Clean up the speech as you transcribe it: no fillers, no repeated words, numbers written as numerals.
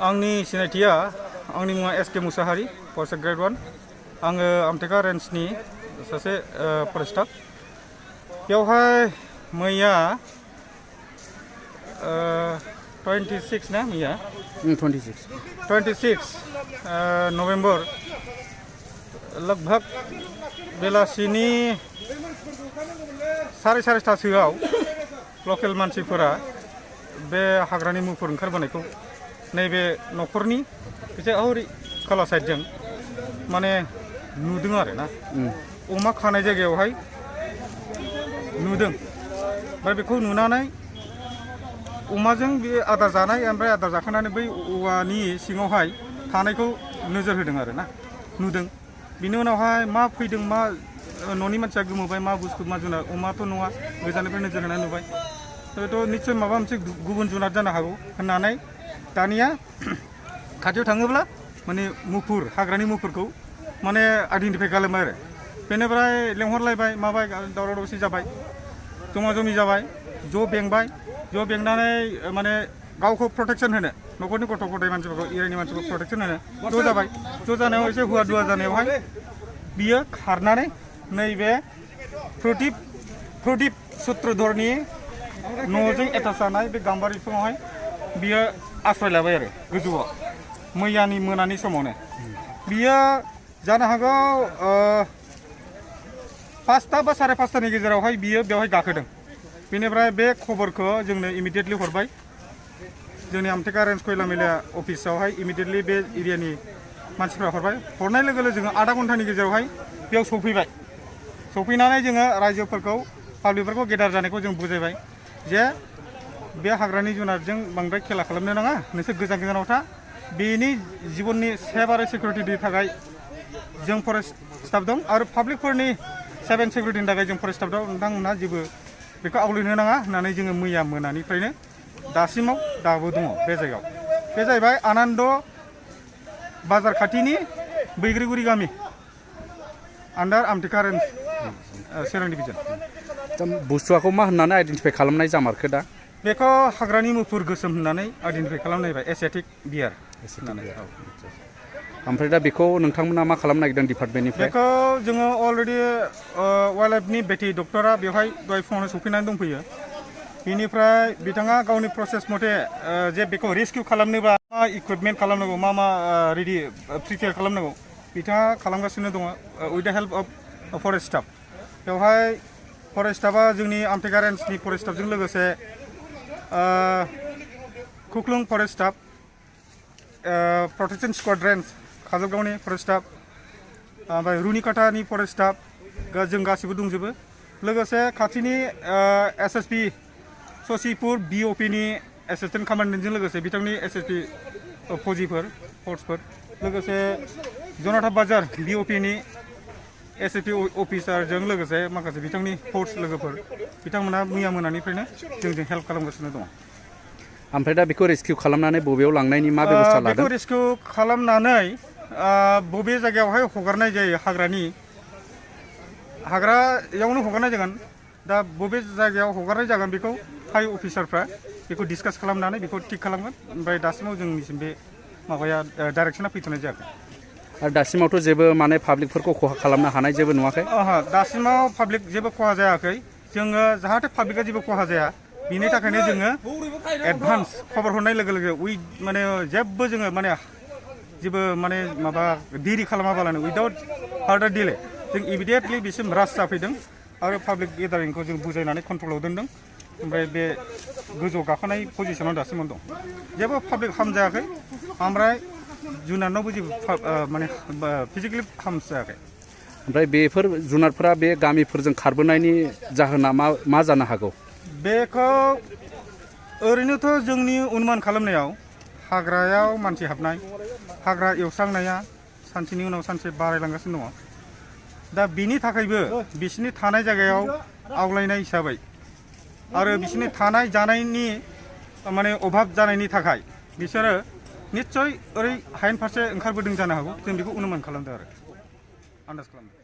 आंनि सिनायथिया आंनि मुङा एस के मुसाहारि फरेस्ट ग्रेड 1 आङो आमटेका रेन्जनि सासे फरेस्टार बेवहाय मैया 26 ना मैया 26 नभेम्बर लगभग बेलासिनि 4:30टासोआव लकेल मानसिफोरा बे हाग्रानि मुफुर ओंखारबोनायखौ नैबे न'खरनि एसे हरै खोला साइडजों माने नुदों आरो ना अमा खानाय जायगायावहाय नुदों ओमफ्राय बेखौ नुनानै अमाजों बे आदार जानाय ओमफ्राय आदार जाखांनानै बै औवानि सिङावहाय थानायखौ नोजोर होदों आरो ना नुदों बिनि उनावहाय मा फैदों मा न'नि मानसिया गोमोबाय मा बुस्थु मा जुनार अमाथ' नङा गोजाननिफ्राय नोजोर होनानै नुबाय बेथ' निस्सय माबा मोनसे गुबुन जुनार जानो हागौ होननानै दानिया खाथियाव थाङोब्ला माने मुफुर हाग्रानि मुफुरखौ माने आइडेन्टिफाइ खालामबाय आरो बेनिफ्राय लेंहरलायबाय माबाय दावराव दावसि जाबाय जमा जमि जाबाय ज' बेंनानै माने गावखौ प्रटेक्सन होनो न'खरनि गथ' गथाय मानसिफोरखौ एरियानि मानसिफोरखौ प्रटेक्सन होनो ज' जाबाय ज' जानायाव एसे हुवा दुवा जानायावहाय बियो खारनानै नैबे प्रदीप सुत्रधरनि न'जों एटाच जानाय बे गाम्बारि बिफाङावहाय बियो आश्रय लाबाय आरो गोजौआव मैयानि मोनानि समावनो बियो जानो हागौ 5टा बा 5:30टानि गेजेरावहाय बियो बेवहाय गाखोदों बेनिफ्राय बे खबरखौ जोंनो इमिडियेटलि हरबाय जोंनि आमटेका रेन्ज खयला मेला अफिसावहाय इमिडियेटलि बे एरियानि मानसिफ्रा हरनाय लोगो लोगो जोङो आधा घन्टानि गेजेरावहाय बेयाव सफैनानै जोङो रायजोफोरखौ पाब्लिकफोरखौ गेदार जानायखौ जों बुजायबाय जे बे हाग्रानि जुनारजों बांद्राय खेला खालामनो नाङा नोंसोर गोजानाव था बेनि जिबननि सेफ आरो सिकिउरिटिनि थाखाय जों फरेस्ट स्टाफ दं आरो पाब्लिकफोरनि सेफ एन्ड सिकिउरिटिनि थाखाय जों फरेस्ट स्टाफ दं नोंथांमोनहा जेबो बेखौ आवग्रिनो नाङा होननानै जोङो मैया मोनानिफ्रायनो दासिमाव दाबो दङ बे जायगायाव बे जाहैबाय आनन्द बाजार खाथिनि बैग्रिगुरि गामि आन्डार आमटेका रेन्ज चिरां डिभिजन बुस्थुआखौ मा होननानै आइडेन्टिफाइ खालामनाय जामारखो दा बेखौ हाग्रानि मुफुर गोसोम होननानै आइडेन्टिफाइ खालामनायबाय एसियाटिक बियार होननानै ओमफ्राय दा बेखौ नोंथांमोना मा खालामनो नागिरदों डिपार्टमेन्टनिफ्राय बेखौ जोङो अलरेडि वाइल्ड लाइफनि बेटि डक्टरा बेवहाय दहाय फुङावनो सफैनानै दंफैयो बिनिफ्राय बिथाङा गावनि प्रसेस मथे जे बेखौ रेस्किउ खालामनोबा मा इकुइपमेन्ट खालामनांगौ मा रेडि प्रिपेयार खालामनांगौ बिथाङा खालामगासिनो दङ with the help of forest staff बेवहाय फरेस्ट स्टाफा जोंनि आमटेका रेन्जनि फरेस्ट स्टाफजों लोगोसे खुख्लुं forest staff protection squad range काजलगावनि फरेस्ट स्टाफ ओमफ्राय रुनिकाटानि फरेस्ट स्टाफ जों गासिबो दंजोबो लोगोसे खाथिनि एसएसपि ससिपुर बिअपिनि एसिस्टेन्ट कमान्डेन्टजों लोगोसे बिथांनि एसएसपि फौजिफोर फर्सफोर लोगोसे जनाथा बाजार बिअपिनि एसएसपि अफिसारजों लोगोसे माखासे बिथांनि फर्स लोगोफोर बिथांमोना मैया मोनानिफ्रायनो जोंजों हेल्प खालामगासिनो दङ ओमफ्राय दा बेखौ रेस्किउ खालामनानै बबेयाव लांनायनि मा बेबस्था लादों बेखौ रेस्किउ खालामनानै बबे जायगायावहाय हगारनाय जायो हाग्रायावनो हगारनाय जागोन दा बबे जायगायाव हगारनाय जागोन बेखौ हाइ अफिसारफ्रा बेखौ डिसकास खालामनानै बेखौ थिग खालामगोन ओमफ्राय दासिमाव जोंनिसिम बे माबाया डाइरेक्सना फैथ'नाय जायाखै आरो दासिमावथ' जेबो माने पाब्लिकफोरखौ खहा खालामनो हानाय जेबो नुवाखै दासिमाव पाब्लिक जेबो खहा जायाखै जोङो जाहाथे पाब्लिकआ जेबो खहा जाया बिनि थाखायनो जोङो एडभान्स खबर हरनाय लोगो लोगो माने जेबो जोङो माने जेबो माने माबा देरि खालामाबालानो उइदाउट फार्दार डिले जों इमिडियेटलि बिसिम रास जाफैदों आरो पाब्लिक गेदारिंखौ जों बुजायनानै कन्ट्रलाव दोनदों ओमफ्राय बे गोजौ गाखोनाय पजिसनाव दासिमाव दं जेबो पाब्लिक हार्म जायाखै ओमफ्राय जुनारनावबो जेबो माने फिजिकेलि हार्म जायाखै ओमफ्राय बेफोर जुनारफोरा बे गामिफोरजों खारबोनायनि जाहोना मा जानो हागौ बेखौ ओरैनोथ' जोंनि अनुमान खालामनायाव हाग्रायाव मानसि हाबनाय हाग्रा एवस्रांनाया सानसेनि उनाव सानसे बारायलांगासिनो दङ दा बिनि थाखायबो बिसिनि थानाय जायगायाव आवलायनाय हिसाबै आरो बिसिनि थानाय जानायनि माने अभाब जानायनि थाखाय बिसोरो निस्सय ओरै हायेन फारसे ओंखारबोदों जानो हागौ जों बेखौ अनुमान खालामदों आरो आन्दाज खालामदों